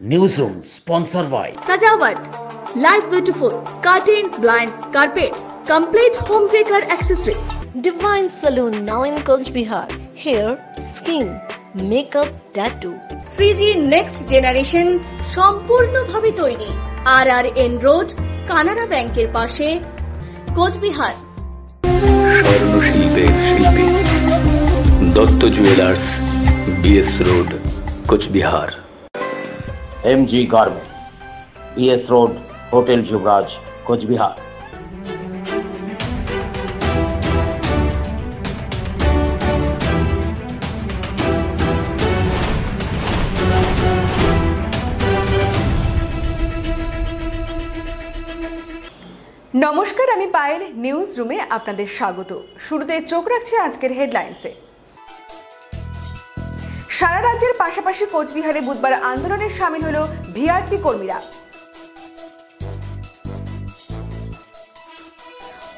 Newsroom sponsored by Sajawat, Live Beautiful, Curtains, Blinds, Carpets, Complete Home Decor Accessories. Divine Saloon now in Coach Bihar. Hair, skin, makeup, tattoo. 3G Next Generation সম্পূর্ণভাবে তৈরি। RRN road, Canara ব্যাংকের পাশে, কোচবিহার। স্বর্ণশিল্পের শিল্পী Dutta jewellers, BS road, Cooch Behar. MG Garment, BS Road, Hotel Juvraj, Kochbihar. নমস্কার, আমি Payel. News রুমে আপনাদের স্বাগত। শুরুতে চোখ রাখছি আজকের হেডলাইন্সে। সারা রাজ্যের পাশাপাশি কোচবিহারে বুধবার আন্দোলনে সামিল হলো ভিআরপি কর্মীরা।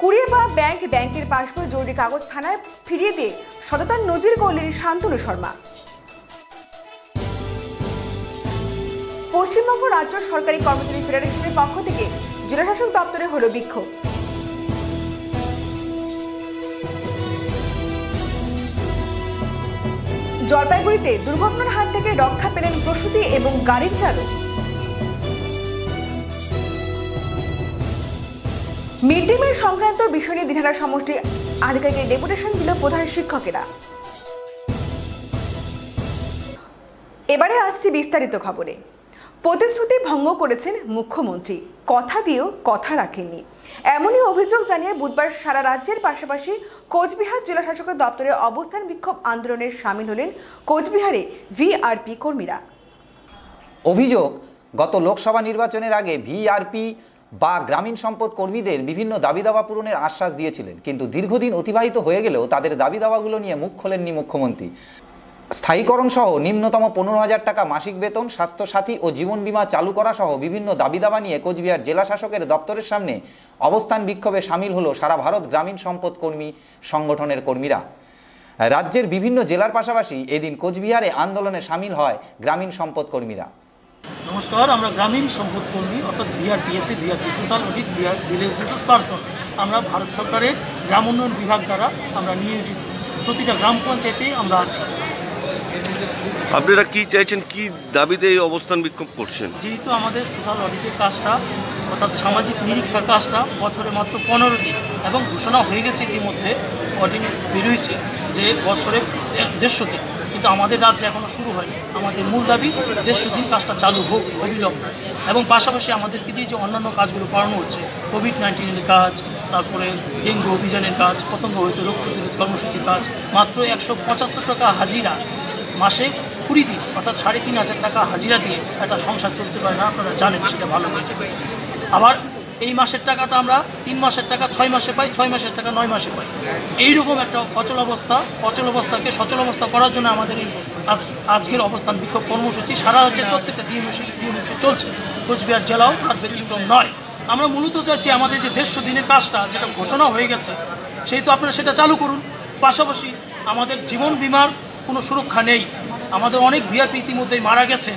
কুড়িয়ে পাওয়া ব্যাংকের পাসবই জরুরি কাগজ থানায় ফিরিয়ে দিয়ে সততার নজির করলেন শান্তনু শর্মা। পশ্চিমবঙ্গ রাজ্য সরকারি কর্মচারী ফেডারেশনের পক্ষ থেকে জেলাশাসক দপ্তরে হলো বিক্ষোভ। জলপাইগুড়িতে দুর্ঘটনার হাত থেকে রক্ষা পেলেন প্রসূতি এবং গাড়ির চালক। মিড ডে মিল সংক্রান্ত বিষয় নিয়ে দিনহাটা সমষ্টি আধিকারিকের ডেপুটেশন দিল প্রধান শিক্ষকেরা। এবারে আসছি বিস্তারিত খবরে। প্রতিশ্রুতি ভঙ্গ করেছেন মুখ্যমন্ত্রী, কথা দিয়েও কথা রাখেননি, এমনই অভিযোগ জানিয়ে বুধবার সারা রাজ্যের পাশাপাশি কোচবিহার জেলা শাসকের দপ্তরে অবস্থান বিক্ষোভ আন্দোলনে সামিল হলেন কোচবিহারে ভিআরপি কর্মীরা। অভিযোগ, গত লোকসভা নির্বাচনের আগে ভিআরপি বা গ্রামীণ সম্পদ কর্মীদের বিভিন্ন দাবি দাওয়া পূরণের আশ্বাস দিয়েছিলেন, কিন্তু দীর্ঘদিন অতিবাহিত হয়ে গেলেও তাদের দাবি দাওয়াগুলো নিয়ে মুখ খোলেননি মুখ্যমন্ত্রী। স্থায়ীকরণ সহ নিম্নতম 15,000 টাকা মাসিক বেতন, স্বাস্থ্যসাথী ও জীবন বীমা চালু করা সহ বিভিন্ন দাবি দাওয়া নিয়ে কোচবিহার জেলা শাসকের দপ্তরের সামনে অবস্থান বিক্ষোভে সামিল হলো সারা ভারত গ্রামীণ সম্পদ কর্মী সংগঠনের কর্মীরা। রাজ্যের বিভিন্ন জেলার পাশাপাশি এদিন কোচবিহারে আন্দোলনে সামিল হয় গ্রামীণ সম্পদ কর্মীরা। নমস্কার, আমরা গ্রামীণ সম্পদ কর্মী অর্থাৎ ভিআরপিএসসি, social audit, village resource person. আমরা ভারত সরকারের গ্রাম উন্নয়ন বিভাগ দ্বারা আমরা নিয়োজিত, প্রতিটা গ্রাম পঞ্চায়েতে আমরা আছি। আপনারা কি চাইছেন, কি দাবিতে এই অবস্থান বিক্ষোভ করছেন? যেহেতু আমাদের সোশ্যাল অডিটের কাজটা অর্থাৎ সামাজিক নিরীক্ষার কাজটা বছরে মাত্র 15 দিন এবং ঘোষণা হয়ে গেছে ইতিমধ্যে, অডিট বেরোয়েছে যে বছরে 150 দিন, কিন্তু আমাদের রাজ্যে এখনও শুরু হয়নি। আমাদের মূল দাবি 150 দিন কাজটা চালু হোক অবিলম্বে, এবং পাশাপাশি আমাদেরকে দিয়ে যে অন্যান্য কাজগুলো করানো হচ্ছে, কোভিড-19 কাজ, তারপরে ডেঙ্গু অভিযানের কাজ, পতঙ্গ হইতে রোগ প্রতিরোধ কর্মসূচির কাজ, মাত্র 175 টাকা হাজিরা, মাসে 20 দিন অর্থাৎ 3,500 টাকা হাজিরা দিয়ে একটা সংসার চলতে পারে না, আপনারা জানেন সেটা ভালো হয়েছে। আবার এই মাসের টাকাটা আমরা 3 মাসের টাকা 6 মাসে পাই, 6 মাসের টাকা 9 মাসে পাই। এইরকম একটা অচল অবস্থাকে সচল অবস্থা করার জন্য আমাদের এই আজকের অবস্থান বিক্ষোভ কর্মসূচি সারা রাজ্যের প্রত্যেকটা ডিএমসি চলছে, কোচবিহার জেলাও তার ব্যতিক্রম নয়। আমরা মূলত চাইছি আমাদের যে 150 দিনের কাজটা যেটা ঘোষণা হয়ে গেছে, সেই তো আপনারা সেটা চালু করুন। পাশাপাশি আমাদের জীবন বিমার কোনো সুরক্ষা নেই। আমাদের অনেক ভিআরপি ইতিমধ্যেই মারা গেছে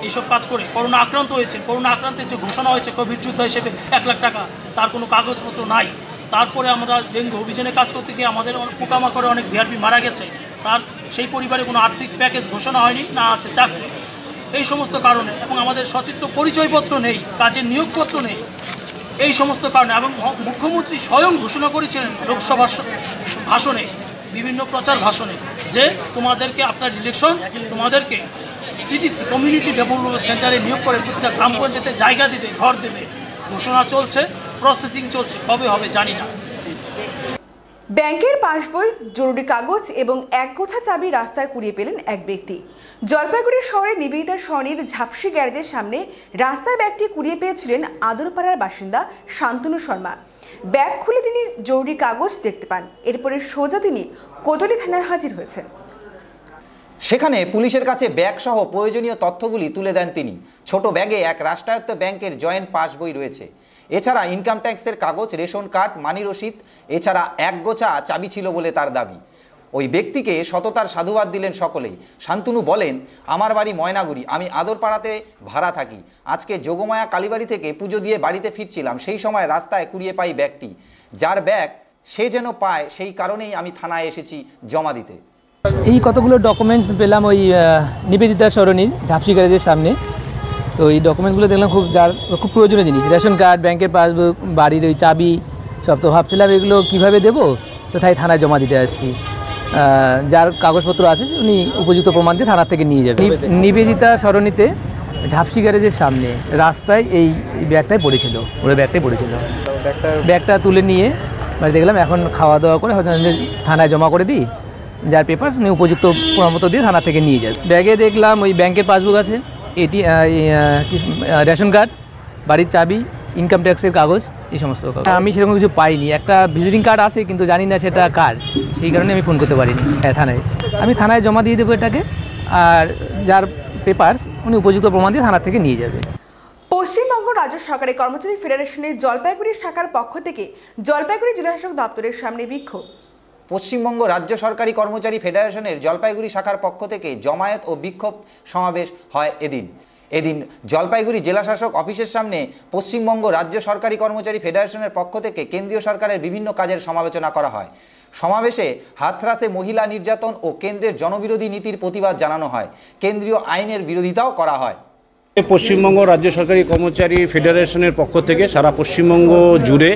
এইসব কাজ করে, করোনা আক্রান্ত হয়েছে। করোনা আক্রান্তের যে ঘোষণা হয়েছে কোভিড যোদ্ধা হিসেবে 1 লাখ টাকা, তার কোনো কাগজপত্র নাই। তারপরে আমরা ডেঙ্গু অভিযানে কাজ করতে গিয়ে আমাদের পোকামাকড়ে অনেক ভিআরপি মারা গেছে, তার সেই পরিবারে কোনো আর্থিক প্যাকেজ ঘোষণা হয়নি, না আছে চাকরি। এই সমস্ত কারণে, এবং আমাদের সচিত্র পরিচয়পত্র নেই, কাজের নিয়োগপত্র নেই, এই সমস্ত কারণে। এবং মুখ্যমন্ত্রী স্বয়ং ঘোষণা করেছিলেন লোকসভার ভাষণে, বিভিন্ন প্রচার ভাষণে, যে তোমাদেরকে আপনার ইলেকশন, তোমাদেরকে সিটিসি কমিউনিটি ডেভেলপমেন্ট সেন্টারে নিয়োগ করে প্রতিটা গ্রাম পঞ্চায়েতে জায়গা দেবে, ঘর দেবে। ঘোষণা চলছে, প্রসেসিং চলছে, কবে হবে জানি না। ব্যাংকের পাসবই, জরুরি কাগজ এবং একগোছা চাবি রাস্তায় কুড়িয়ে পেলেন এক ব্যক্তি। জলপাইগুড়ি শহরের নিবেদিতা সরণির ঝাপসি গ্যারেজের সামনে রাস্তায় ব্যাগটি কুড়িয়ে পেয়েছিলেন আদরপাড়ার বাসিন্দা শান্তনু শর্মা। ব্যাগ খুলে তিনি জরুরি কাগজ দেখতে পান, এরপরে সোজা তিনি কোতোয়ালি থানায় হাজির হয়েছেন। সেখানে পুলিশের কাছে ব্যাগ সহ প্রয়োজনীয় তথ্যগুলি তুলে দেন তিনি। ছোট ব্যাগে এক রাষ্ট্রায়ত্ত ব্যাংকের জয়েন্ট পাসবই রয়েছে, এছাড়া ইনকাম ট্যাক্সের কাগজ, রেশন কার্ড, মানি রসিদ, এছাড়া একগোছা চাবি ছিল বলে তার দাবি। ওই ব্যক্তিকে সততার সাধুবাদ দিলেন সকলেই। শান্তনু বলেন, আমার বাড়ি ময়নাগুড়ি, আমি আদরপাড়াতে ভাড়া থাকি। আজকে যোগমায়া কালীবাড়ি থেকে পুজো দিয়ে বাড়িতে ফিরছিলাম, সেই সময় রাস্তায় কুড়িয়ে পাই ব্যাগটি। যার ব্যাগ সে যেন পায়, সেই কারণেই আমি থানায় এসেছি জমা দিতে। এই কতগুলো ডকুমেন্টস পেলাম ওই নিবেদিতা সরণির ঝাপসি গ্যারেজের সামনে। তো এই ডকুমেন্টসগুলো দেখলাম খুব প্রয়োজনীয় জিনিস, রেশন কার্ড, ব্যাংকের পাসবুক, বাড়ির ওই চাবি সব। তো ভাবছিলাম এগুলো কীভাবে দেবো, তো তাই থানায় জমা দিতে আসছি। যার কাগজপত্র আছে উনি উপযুক্ত প্রমাণ দিয়ে থানা থেকে নিয়ে যাবে। নিবেদিতা সরণিতে ঝাপসি গ্যারেজের সামনে রাস্তায় এই ব্যাগটাই পড়েছিল, ওর ব্যাগটাই পড়েছিল। ব্যাগটা তুলে নিয়ে দেখলাম এখন খাওয়া দাওয়া করে হয়তো থানায় জমা করে দিই, যার পেপারস উনি উপযুক্ত প্রমাণপত্র দিয়ে থানা থেকে নিয়ে যাবে। ব্যাগে দেখলাম ওই ব্যাংকের পাসবুক আছে, রেশন কার্ড, বাড়ির চাবি, ইনকাম ট্যাক্সের কাগজ, এই সমস্ত কাগজ। আমি সেরকম কিছু পাইনি। একটা ভিজিটিং কার্ড আছে কিন্তু জানি না সেটা কার, সেই কারণে আমি ফোন করতে পারিনি। হ্যাঁ, থানায় আমি থানায় জমা দিয়ে দেবো এটাকে, আর যার পেপারস উনি উপযুক্ত প্রমাণ দিয়ে থানা থেকে নিয়ে যাবে। পশ্চিমবঙ্গ রাজ্য সরকারি কর্মচারী ফেডারেশনের জলপাইগুড়ি শাখার পক্ষ থেকে জলপাইগুড়ি জেলাশাসক দপ্তরের সামনে বিক্ষোভ। পশ্চিমবঙ্গ রাজ্য সরকারি কর্মচারী ফেডারেশনের জলপাইগুড়ি শাখার পক্ষ থেকে জমায়েত ও বিক্ষোভ সমাবেশ হয় এদিন জলপাইগুড়ি জেলাশাসক অফিসের সামনে পশ্চিমবঙ্গ রাজ্য সরকারি কর্মচারী ফেডারেশনের পক্ষ থেকে কেন্দ্রীয় সরকারের বিভিন্ন কাজের সমালোচনা করা হয়। সমাবেশে হাথরাসে মহিলা নির্যাতন ও কেন্দ্রের জনবিরোধী নীতির প্রতিবাদ জানানো হয়। কেন্দ্রীয় আইনের বিরোধিতাও করা হয়। পশ্চিমবঙ্গ রাজ্য সরকারি কর্মচারী ফেডারেশনের পক্ষ থেকে সারা পশ্চিমবঙ্গ জুড়ে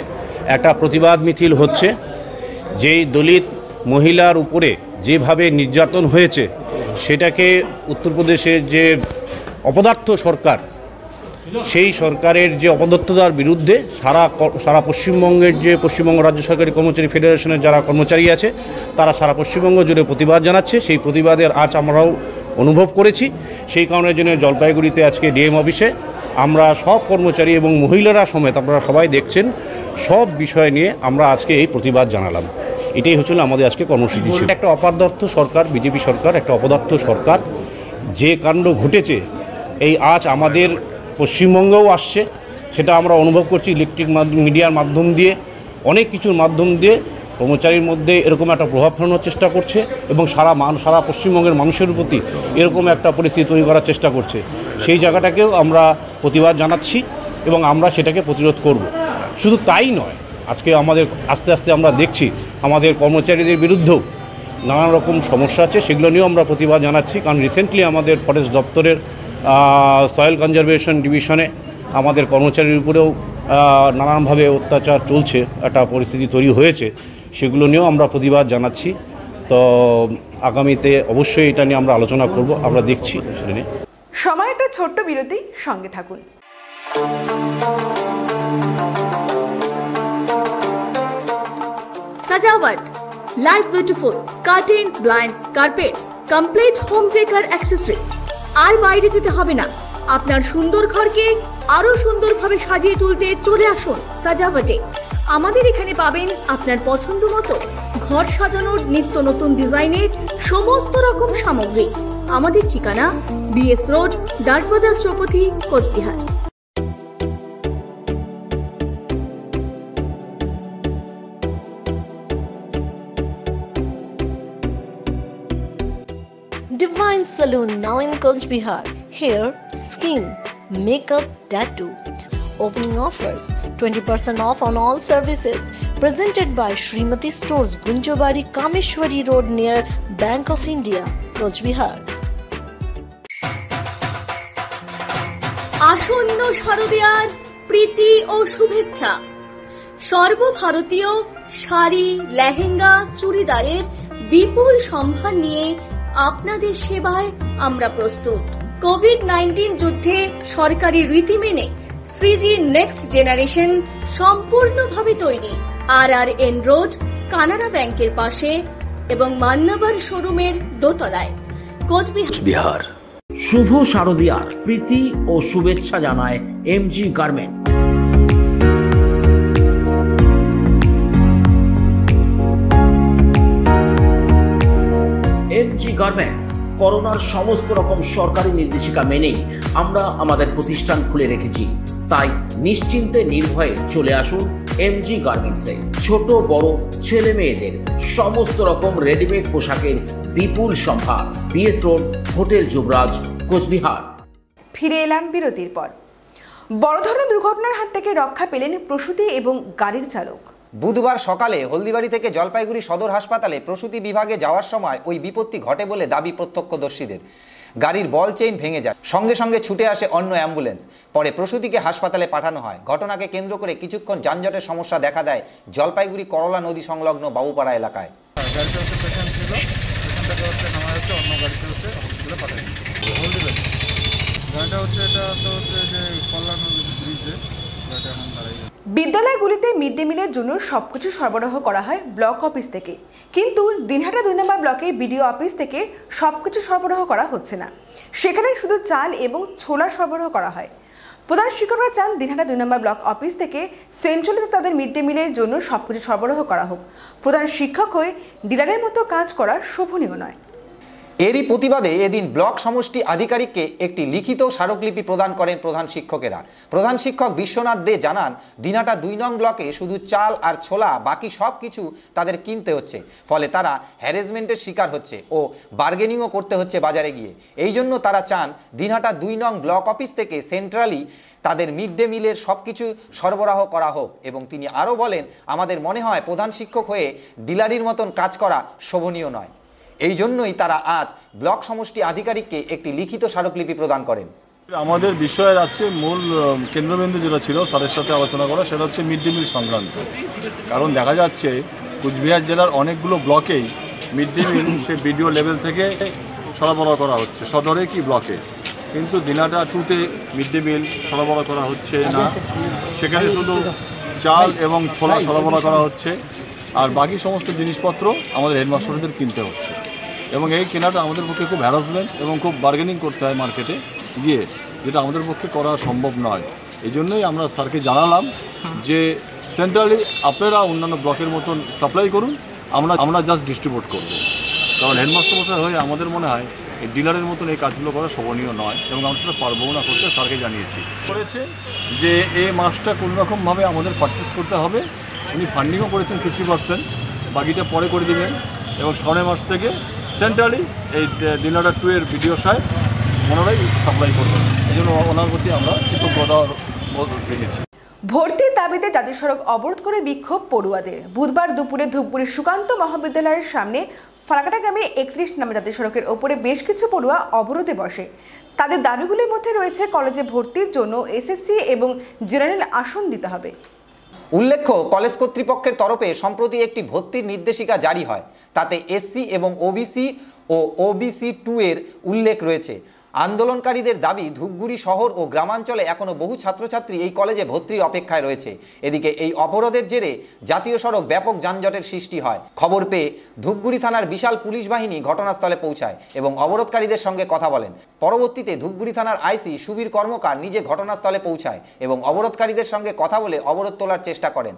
একটা প্রতিবাদ মিছিল হচ্ছে। যেই দলিত মহিলার উপরে যেভাবে নির্যাতন হয়েছে, সেটাকে উত্তরপ্রদেশের যে অপদার্থ সরকার, সেই সরকারের যে অপদার্থতার বিরুদ্ধে সারা পশ্চিমবঙ্গের যে পশ্চিমবঙ্গ রাজ্য সরকারি কর্মচারী ফেডারেশনের যারা কর্মচারী আছে, তারা সারা পশ্চিমবঙ্গ জুড়ে প্রতিবাদ জানাচ্ছে। সেই প্রতিবাদের আজ আমরাও অনুভব করেছি। সেই কারণের জন্য জলপাইগুড়িতে আজকে ডিএম অফিসে আমরা সব কর্মচারী এবং মহিলারা সমেত, আপনারা সবাই দেখছেন, সব বিষয় নিয়ে আমরা আজকে এই প্রতিবাদ জানালাম। এটাই হচ্ছিল আমাদের আজকে কর্মসূচি ছিল। একটা অপদার্থ সরকার, বিজেপি সরকার, একটা অপদার্থ সরকার, যে কাণ্ড ঘটেছে এই আজ আমাদের পশ্চিমবঙ্গেও আসছে, সেটা আমরা অনুভব করছি। ইলেকট্রিক মিডিয়ার মাধ্যম দিয়ে, অনেক কিছুর মাধ্যম দিয়ে কর্মচারীর মধ্যে এরকম একটা প্রভাব ফেলানোর চেষ্টা করছে এবং সারা পশ্চিমবঙ্গের মানুষের প্রতি এরকম একটা পরিস্থিতি তৈরি করার চেষ্টা করছে। সেই জায়গাটাকেও আমরা প্রতিবাদ জানাচ্ছি এবং আমরা সেটাকে প্রতিরোধ করব। শুধু তাই নয়, আজকে আমাদের আস্তে আস্তে আমরা দেখছি আমাদের কর্মচারীদের বিরুদ্ধেও নানা রকম সমস্যা আছে, সেগুলো নিয়েও আমরা প্রতিবাদ জানাচ্ছি। কারণ রিসেন্টলি আমাদের ফরেস্ট দপ্তরের সয়েল কনজারভেশন ডিভিশনে আমাদের কর্মচারীর উপরেও নানানভাবে অত্যাচার চলছে, একটা পরিস্থিতি তৈরি হয়েছে, সেগুলো নিয়েও আমরা প্রতিবাদ জানাচ্ছি। তো আগামীতে অবশ্যই এটা নিয়ে আমরা আলোচনা করব, আমরা দেখছি সেটা নিয়ে। সময় একটা ছোট্ট বিরতি, সঙ্গে থাকুন। Sajawat, Life Beautiful, Curtains, Blinds, Carpets, Complete Home Decor Accessories। আর বাইরে যেতে হবে না, আপনার সুন্দর ঘরকে আরো সুন্দরভাবে সাজিয়ে তুলতে চলে আসুন সাজাওয়াটে। আমাদের এখানে পাবেন আপনার পছন্দ মতো ঘর সাজানোর নিত্য নতুন ডিজাইনের সমস্ত রকম সামগ্রী। আমাদের ঠিকানা BS road, Datbazar Chowpathi, Coochbehar. Divine Saloon now in Konch Bihar. Hair, skin, makeup, tattoo. Opening offers 20% off on all services. Presented by Srimati Stores, Gunjobari, Kameshwari Road near Bank of India, Konch Bihar. আসন্ন শারদীয়ার প্রীতি ও শুভেচ্ছা। সর্বভারতীয় শাড়ি, লেহেঙ্গা, চুড়িদারের বিপুল সম্ভার নিয়ে আপনাদের সেবায় আমরা প্রস্তুত। কোভিড-19 যুদ্ধে সরকারি রীতি মেনে 3G নেক্সট জেনারেশন সম্পূর্ণভাবে তৈরি। RRN রোড, কানাড়া ব্যাংকের পাশে এবং মান্নাবার শোরুমের দোতলায়, কোচবিহার। শুভ শারদীয়ার প্রীতি ও শুভেচ্ছা জানায় MG গার্মেন্ট। MG গার্মেন্টস করোনার সমস্ত রকম সরকারি নির্দেশিকা মেনেই আমরা আমাদের প্রতিষ্ঠান খুলে রেখেছি। তাই নিশ্চিন্তে নির্ভয়ে চলে আসুন এমজি গার্মেন্টসে। ছোট বড় ছেলে মেয়েদের সমস্ত রকম রেডিমেড পোশাকের বিপুল সম্ভার। বিএস রোড, হোটেল যুবরাজ, কোচবিহার। ফিরে এলাম বিরতির পর। বড় ধরনের দুর্ঘটনার হাত থেকে রক্ষা পেলেন প্রসূতি এবং গাড়ির চালক। বুধবার সকালে হলদিবাড়ি থেকে জলপাইগুড়ি সদর হাসপাতালে প্রসূতি বিভাগে যাওয়ার সময় ওই বিপত্তি ঘটে বলে দাবি প্রত্যক্ষদর্শীদের। গাড়ির বল চেইন ভেঙে যায়, সঙ্গে সঙ্গে ছুটে আসে অন্য অ্যাম্বুলেন্স। পরে প্রসূতিকে হাসপাতালে পাঠানো হয়। ঘটনাকে কেন্দ্র করে কিছুক্ষণ যানজটের সমস্যা দেখা দেয় জলপাইগুড়ি করলা নদী সংলগ্ন বাবুপাড়া এলাকায়। বিদ্যালয়গুলিতে মিড ডে মিলের জন্য সবকিছু সরবরাহ করা হয় ব্লক অফিস থেকে, কিন্তু দিনহাটা 2 নম্বর ব্লকে বিডিও অফিস থেকে সবকিছু সরবরাহ করা হচ্ছে না। সেখানে শুধু চাল এবং ছোলা সরবরাহ করা হয়। প্রধান শিক্ষকরা চান দিনহাটা 2 নম্বর ব্লক অফিস থেকে সেন্ট্রালিতে তাদের মিড ডে মিলের জন্য সবকিছু সরবরাহ করা হোক। প্রধান শিক্ষক হয়ে ডিলারের মতো কাজ করা শোভনীয় নয়। এরই প্রতিবাদে এদিন ব্লক সমষ্টি আধিকারিককে একটি লিখিত স্মারকলিপি প্রদান করেন প্রধান শিক্ষকেরা। প্রধান শিক্ষক বিশ্বনাথ দে জানান, দিনহাটা 2 নং ব্লকে শুধু চাল আর ছোলা, বাকি সব কিছু তাদের কিনতে হচ্ছে। ফলে তারা হ্যারাসমেন্টের শিকার হচ্ছে ও বার্গেনিংও করতে হচ্ছে বাজারে গিয়ে। এই জন্য তারা চান দিনহাটা 2 নং ব্লক অফিস থেকে সেন্ট্রালি তাদের মিড ডে মিলের সব কিছু সরবরাহ করা হোক। এবং তিনি আরও বলেন, আমাদের মনে হয় প্রধান শিক্ষক হয়ে ডিলারির মতন কাজ করা শোভনীয় নয়। এই জন্যই তারা আজ ব্লক সমষ্টি আধিকারিককে একটি লিখিত স্মারকলিপি প্রদান করেন। আমাদের বিষয়ের আছে মূল কেন্দ্রবিন্দু যেটা ছিল স্যারের সাথে আলোচনা করা, সেটা হচ্ছে মিড ডে মিল সংক্রান্ত। কারণ দেখা যাচ্ছে কুচবিহার জেলার অনেকগুলো ব্লকেই মিড ডে মিল সে বিডিও লেভেল থেকে সরবরাহ করা হচ্ছে, সদরে কি ব্লকে, কিন্তু দিনহাটা 2তে মিড ডে মিল সরবরাহ করা হচ্ছে না। সেখানে শুধু চাল এবং ছোলা সরবরাহ করা হচ্ছে, আর বাকি সমস্ত জিনিসপত্র আমাদের হেডমাস্টারদের কিনতে হচ্ছে। এবং এই কেনাটা আমাদের পক্ষে খুব হ্যারাসমেন্ট এবং খুব বার্গেনিং করতে হয় মার্কেটে গিয়ে, যেটা আমাদের পক্ষে করা সম্ভব নয়। এই জন্যই আমরা স্যারকে জানালাম যে সেন্ট্রালি আপনারা অন্যান্য ব্লকের মতন সাপ্লাই করুন, আমরা জাস্ট ডিস্ট্রিবিউট করব। কারণ হেডমাস্টার মশাই হয়ে আমাদের মনে হয় এই ডিলারের মতন এই কাজগুলো করা শোভনীয় নয়, এবং আমরা সেটা পারবো না করতে। স্যারকে জানিয়েছি করেছে যে এই মাছটা কোনোরকমভাবে আমাদের পারচেস করতে হবে। উনি ফান্ডিংও করেছেন 50%, বাকিটা পরে করে দেবেন। এবং সামনের মাস থেকে সেন্ট্রালি এই দিনহাটা 2 এর বিডিও সাহেব ওনারাই সাপ্লাই করবেন। এই জন্য ওনার প্রতি আমরা কৃতজ্ঞতা রেখেছি। ভর্তির দাবিতে জাতীয় সড়ক অবরোধ করে বিক্ষোভ পড়ুয়াদের। বুধবার দুপুরে ধূপগুড়ি সুকান্ত মহাবিদ্যালয়ের সামনে ফালাকাটা গ্রামে 31 নম্বর জাতীয় সড়কের ওপরে বেশ কিছু পড়ুয়া অবরোধে বসে। তাদের দাবিগুলির মধ্যে রয়েছে কলেজে ভর্তির জন্য এসএসসি এবং জেনারেল আসন দিতে হবে। উল্লেখ্য, কলেজ কর্তৃপক্ষের তরফে সম্প্রতি একটি ভর্তির নির্দেশিকা জারি হয়। তাতে এসসি এবং ওবিসি ও ওবিসি 2 এর উল্লেখ রয়েছে। আন্দোলনকারীদের দাবি, ধূপগুড়ি শহর ও গ্রামাঞ্চলে এখনও বহু ছাত্রছাত্রী এই কলেজে ভর্তির অপেক্ষায় রয়েছে। এদিকে এই অবরোধের জেরে জাতীয় সড়ক ব্যাপক যানজটের সৃষ্টি হয়। খবর পেয়ে ধূপগুড়ি থানার বিশাল পুলিশ বাহিনী ঘটনাস্থলে পৌঁছায় এবং অবরোধকারীদের সঙ্গে কথা বলেন। পরবর্তীতে ধূপগুড়ি থানার আইসি সুবীর কর্মকার নিজে ঘটনাস্থলে পৌঁছায় এবং অবরোধকারীদের সঙ্গে কথা বলে অবরোধ তোলার চেষ্টা করেন।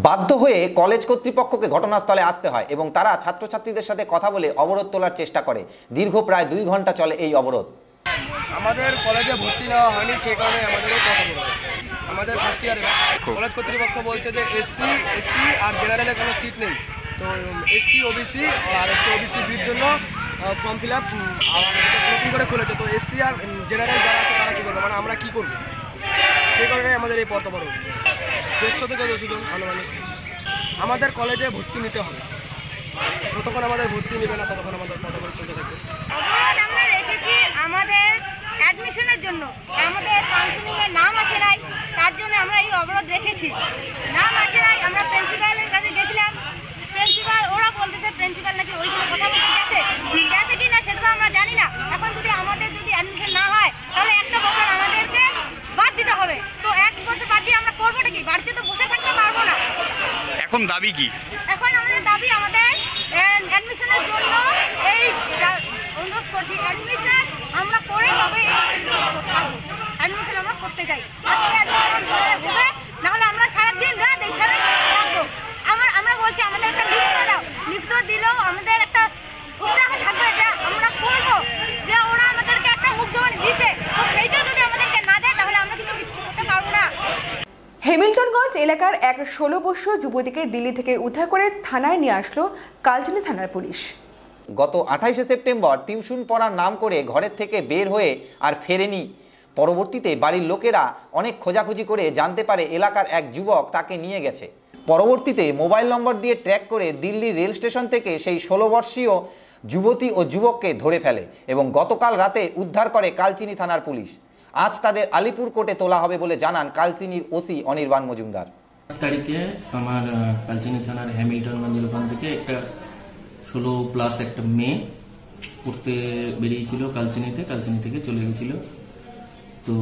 বাধ্য হয়ে কলেজ কর্তৃপক্ষকে ঘটনাস্থলে আসতে হয় এবং তারা ছাত্রছাত্রীদের সাথে কথা বলে অবরোধ তোলার চেষ্টা করে। দীর্ঘ প্রায় 2 ঘন্টা চলে এই অবরোধ। আমাদের কলেজে ভর্তি নেওয়া হয়নি, সেই কারণে আমাদেরও কথা বলবো। আমাদের ফার্স্ট ইয়ারে কলেজ কর্তৃপক্ষ বলছে যে এসসি আর জেনারেলে কোনো সিট নেই, তো এসসি ওবিসি আর হচ্ছে ওবিসি বির জন্য ফর্ম ফিল আপ নতুন করে খুলেছে। তো এসসি আর জেনারেল যারা আছে তারা কী করবে, মানে আমরা কী করবো, সেই কারণে আমাদের এই পর্তবরণ 150 থেকে 200 জন আনুমানিক। আমাদের কলেজে ভর্তি নিতে হবে, যতক্ষণ আমাদের ভর্তি নেবে না ততক্ষণ আমাদের পর্তবরণ চলতে থাকবে। আমরা রেখেছি আমাদের অ্যাডমিশনের জন্য, আমাদের কাউন্সিলিংয়ের নাম আসে নাই, তার জন্য আমরা এই অবরোধ রেখেছি। নাম আসে নাই, আমরা প্রিন্সিপালের কাছে গেছিলাম, প্রিন্সিপাল ওরা বলতেছে প্রিন্সিপাল নাকি ওইখানে কথা বলতে গেছে কি না সেটা তো আমরা জানি না। এখন যদি আমাদের যদি অ্যাডমিশন না হয় তাহলে একটা বছর আমাদেরকে বাদ দিতে হবে। তো 1 বছর বাদ দিয়ে আমরা করবোটা কি, বাড়িতে তো বসে থাকতে পারবো না। এখন দাবি কি? এখন আমাদের দাবি আমাদের অ্যাডমিশনের জন্য এই অনুরোধ করছি, অ্যাডমিশন আমরা করে তবে অ্যাডমিশন আমরা করতে যাই। আজকে অ্যাডমিশন হবে, নাহলে আমরা সারাদিন রাত এখানে থাকবো। আমরা বলছি আমাদের একটা লিফট দাও, লিফট দিলেও আমাদের একটা উৎসাহ থাকবে যে আমরা করবো, যে ওরা আমাদেরকে একটা মুখ জবানি দিছে, তো সেইটা যদি আমাদেরকে না দেয় তাহলে আমরা কিন্তু কিচ্ছু করতে পারবো না। করিমগঞ্জ এলাকার এক 16 বর্ষীয় যুবতীকে দিল্লি থেকে উদ্ধার করে থানায় নিয়ে আসলো কালচিনি থানার পুলিশ। গত 28শে সেপ্টেম্বর টিউশন পড়ার নাম করে ঘরের থেকে বের হয়ে আর ফেরেনি। পরবর্তীতে বাড়ির লোকেরা অনেক খোঁজাখুঁজি করে জানতে পারে এলাকার এক যুবক তাকে নিয়ে গেছে। পরবর্তীতে মোবাইল নম্বর দিয়ে ট্র্যাক করে দিল্লি রেল স্টেশন থেকে সেই 16 বর্ষীয় যুবতী ও যুবককে ধরে ফেলে এবং গতকাল রাতে উদ্ধার করে কালচিনি থানার পুলিশ। আজ তাদের আলিপুর কোর্টে তোলা হবে বলে জানান কালচিনির ওসি অনির্বাণ মজুমদার। তারিখে আমার কালচিনি থানার হ্যামিল্টন মঞ্জিল ওখান থেকে একটা 16+ একটা মেয়ে পড়তে বেরিয়েছিল কালচিনি থেকে চলে গেছিল। তো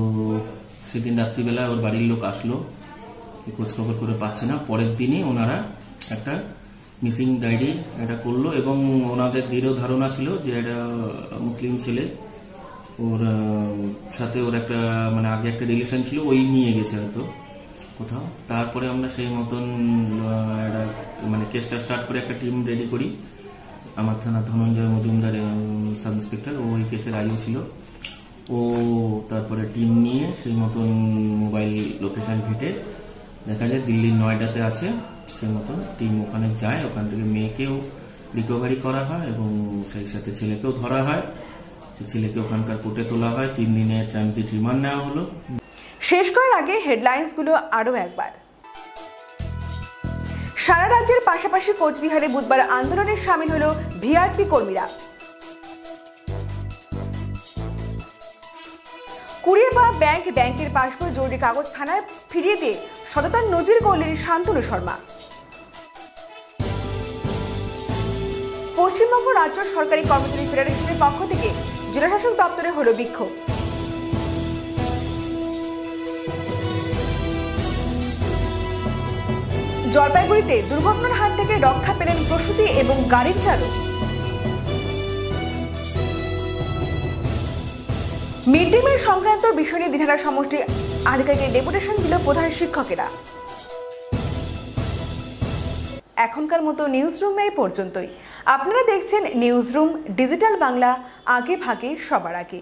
সেদিন রাত্রিবেলা ওর বাড়ির লোক আসলো, খোঁজ খবর করে পাচ্ছে না। পরের দিনই ওনারা একটা মিসিং ডায়েরি এটা করলো এবং ওনাদের দৃঢ় ধারণা ছিল যে একটা মুসলিম ছেলে, ওর সাথে ওর একটা মানে আগে একটা রিলেশন ছিল, ওই নিয়ে গেছে হয়তো কোথাও। তারপরে আমরা সেই মতন একটা মানে কেসটা স্টার্ট করে একটা টিম রেডি করি। আমার থানা ধনঞ্জয় মজুমদার সাব ইন্সপেক্টর, ও এই কেসের আইও ছিল। ও তারপরে টিম নিয়ে সেই মতন মোবাইল লোকেশন ঘেটে দেখা যায় দিল্লির নয়ডাতে আছে, সেই মতন টিম ওখানে যায়। ওখান থেকে মেয়েকেও রিকভারি করা হয় এবং সেই সাথে ছেলেকেও ধরা হয়। ছেলেকে ওখানকার কোর্টে তোলা হয়, 3 দিনের ট্রানজিট রিমান্ড নেওয়া হলো। শেষ করার আগে হেডলাইন্সগুলো আরও একবার। সারা রাজ্যের পাশাপাশি কোচবিহারে বুধবার আন্দোলনে সামিল হলো ভিআরপি কর্মীরা। কুড়িয়ে পাওয়া ব্যাংকের পাসবই জরুরি কাগজ থানায় ফিরিয়ে দিয়ে সততার নজির করলেন শান্তনু শর্মা। পশ্চিমবঙ্গ রাজ্য সরকারি কর্মচারী ফেডারেশনের পক্ষ থেকে জেলাশাসক দপ্তরে হলো বিক্ষোভ। জলপাইগুড়িতে দুর্ঘটনার হাত থেকে রক্ষা পেলেন প্রসূতি এবং গাড়ির চালক। মিড ডে মিল সংক্রান্ত বিষয় নিয়ে দিনহাটা সমষ্টি আধিকারিকের ডেপুটেশন দিল প্রধান শিক্ষকেরা। এখনকার মতো নিউজ রুমে এই পর্যন্তই। আপনারা দেখছেন নিউজ রুম ডিজিটাল বাংলা, আগে ভাগে সবার আগে।